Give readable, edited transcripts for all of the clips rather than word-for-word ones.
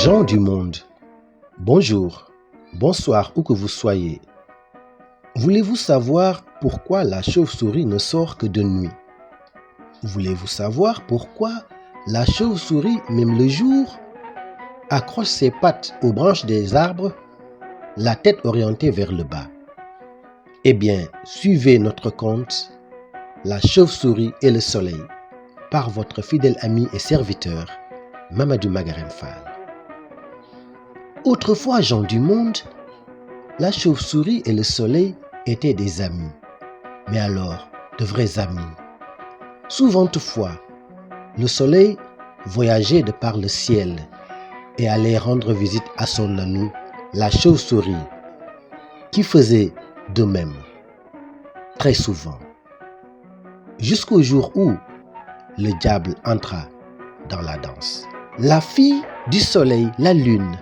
Gens du monde, bonjour, bonsoir où que vous soyez. Voulez-vous savoir pourquoi la chauve-souris ne sort que de nuit? Voulez-vous savoir pourquoi la chauve-souris, même le jour, accroche ses pattes aux branches des arbres, la tête orientée vers le bas? Eh bien, suivez notre conte, La chauve-souris et le soleil, par votre fidèle ami et serviteur, Mamadou Magarem Fall. Autrefois, gens du monde, la chauve-souris et le soleil étaient des amis. Mais alors, de vrais amis. Souvent toutefois, le soleil voyageait de par le ciel et allait rendre visite à son ami, la chauve-souris, qui faisait de même, très souvent. Jusqu'au jour où le diable entra dans la danse. La fille du soleil, la lune,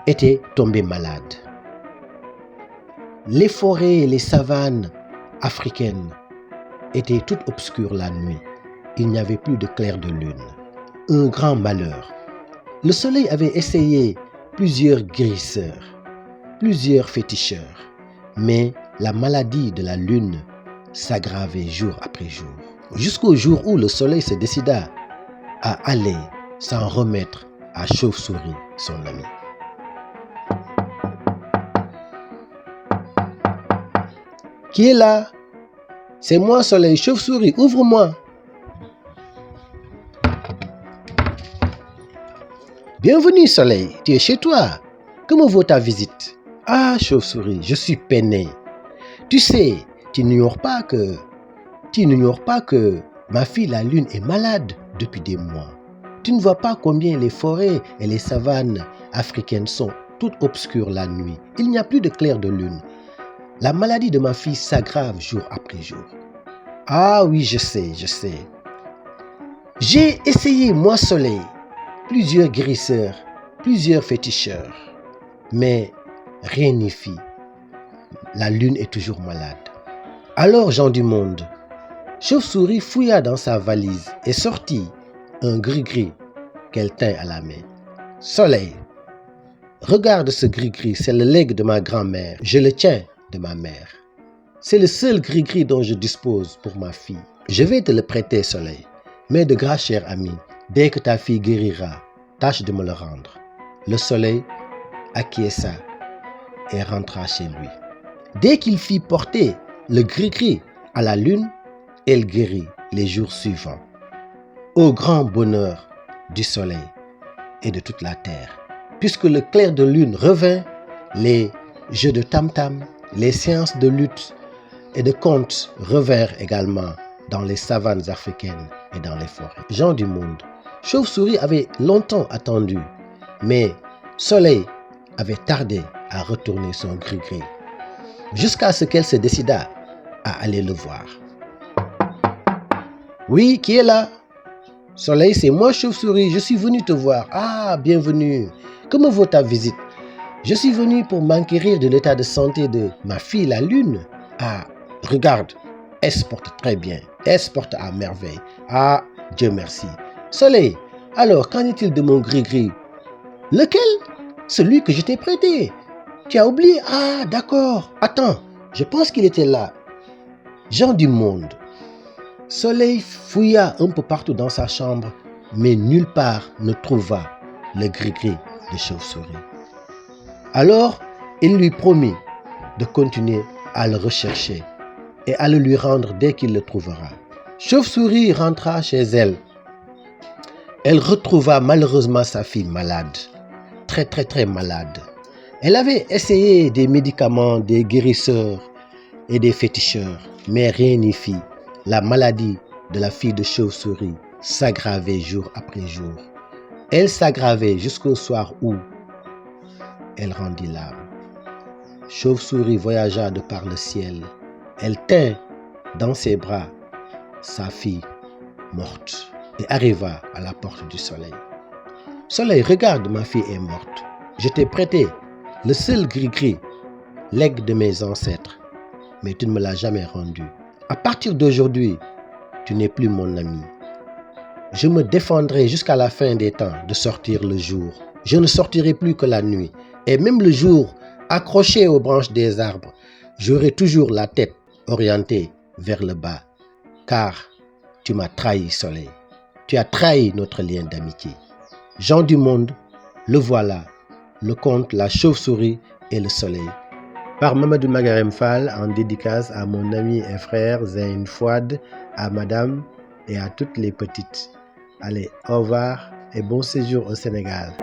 était tombée malade. Les forêts et les savanes africaines étaient toutes obscures la nuit. Il n'y avait plus de clair de lune. Un grand malheur. Le soleil avait essayé plusieurs guérisseurs, plusieurs féticheurs, mais la maladie de la lune s'aggravait jour après jour. Jusqu'au jour où le soleil se décida à aller s'en remettre à Chauve-souris, son ami. Qui est là? C'est moi, Soleil. Chauve-souris, ouvre-moi. Bienvenue, Soleil. Tu es chez toi. Comment vaut ta visite? Ah, Chauve-souris, je suis peiné. Tu sais, tu n'ignores pas que ma fille, la lune, est malade depuis des mois. Tu ne vois pas combien les forêts et les savanes africaines sont toutes obscures la nuit. Il n'y a plus de clair de lune. La maladie de ma fille s'aggrave jour après jour. Ah oui, je sais. J'ai essayé, moi, Soleil, plusieurs guérisseurs, plusieurs féticheurs, mais rien n'y fit. La lune est toujours malade. Alors, gens du monde, Chauve-souris fouilla dans sa valise et sortit un gris-gris qu'elle tint à la main. Soleil, regarde ce gris-gris, c'est le legs de ma grand-mère. Je le tiens de ma mère. C'est le seul gris-gris dont je dispose pour ma fille. Je vais te le prêter, Soleil. Mais de grâce, cher ami, dès que ta fille guérira, tâche de me le rendre. Le soleil acquiesça et rentra chez lui. Dès qu'il fit porter le gris-gris à la lune, elle guérit les jours suivants. Au grand bonheur du soleil et de toute la terre. Puisque le clair de lune revint, les jeux de tam-tam, les séances de lutte et de contes revinrent également dans les savanes africaines et dans les forêts. Gens du monde, Chauve-souris avait longtemps attendu, mais Soleil avait tardé à retourner son gris-gris, jusqu'à ce qu'elle se décida à aller le voir. Oui, qui est là? Soleil, c'est moi, Chauve-souris, je suis venu te voir. Ah, bienvenue. Comment vaut ta visite? Je suis venu pour m'enquérir de l'état de santé de ma fille, la lune. Ah, regarde, elle se porte très bien. Elle se porte à merveille. Ah, Dieu merci. Soleil, alors, qu'en est-il de mon gris-gris? Lequel? Celui que je t'ai prêté. Tu as oublié? Ah, d'accord. Attends, je pense qu'il était là. Gens du monde. Soleil fouilla un peu partout dans sa chambre, mais nulle part ne trouva le gris-gris de Chauve-souris. Alors, il lui promit de continuer à le rechercher et à le lui rendre dès qu'il le trouvera. Chauve-souris rentra chez elle. Elle retrouva malheureusement sa fille malade, très malade. Elle avait essayé des médicaments, des guérisseurs et des féticheurs, mais rien n'y fit. La maladie de la fille de Chauve-souris s'aggravait jour après jour. Elle s'aggravait jusqu'au soir où elle rendit l'âme. Chauve-souris voyagea de par le ciel. Elle tint dans ses bras sa fille morte et arriva à la porte du soleil. Soleil, regarde, ma fille est morte. Je t'ai prêté le seul gris-gris, legs de mes ancêtres, mais tu ne me l'as jamais rendu. À partir d'aujourd'hui, tu n'es plus mon ami. Je me défendrai jusqu'à la fin des temps de sortir le jour Je ne sortirai plus que la nuit. Et même le jour, accroché aux branches des arbres, j'aurai toujours la tête orientée vers le bas. Car tu m'as trahi, soleil. Tu as trahi notre lien d'amitié. Gens du monde, le voilà, le conte, la chauve-souris et le soleil. Par Mamadou Magarem Fall, en dédicace à mon ami et frère Zain Fouad, à madame et à toutes les petites. Allez, au revoir et bon séjour au Sénégal.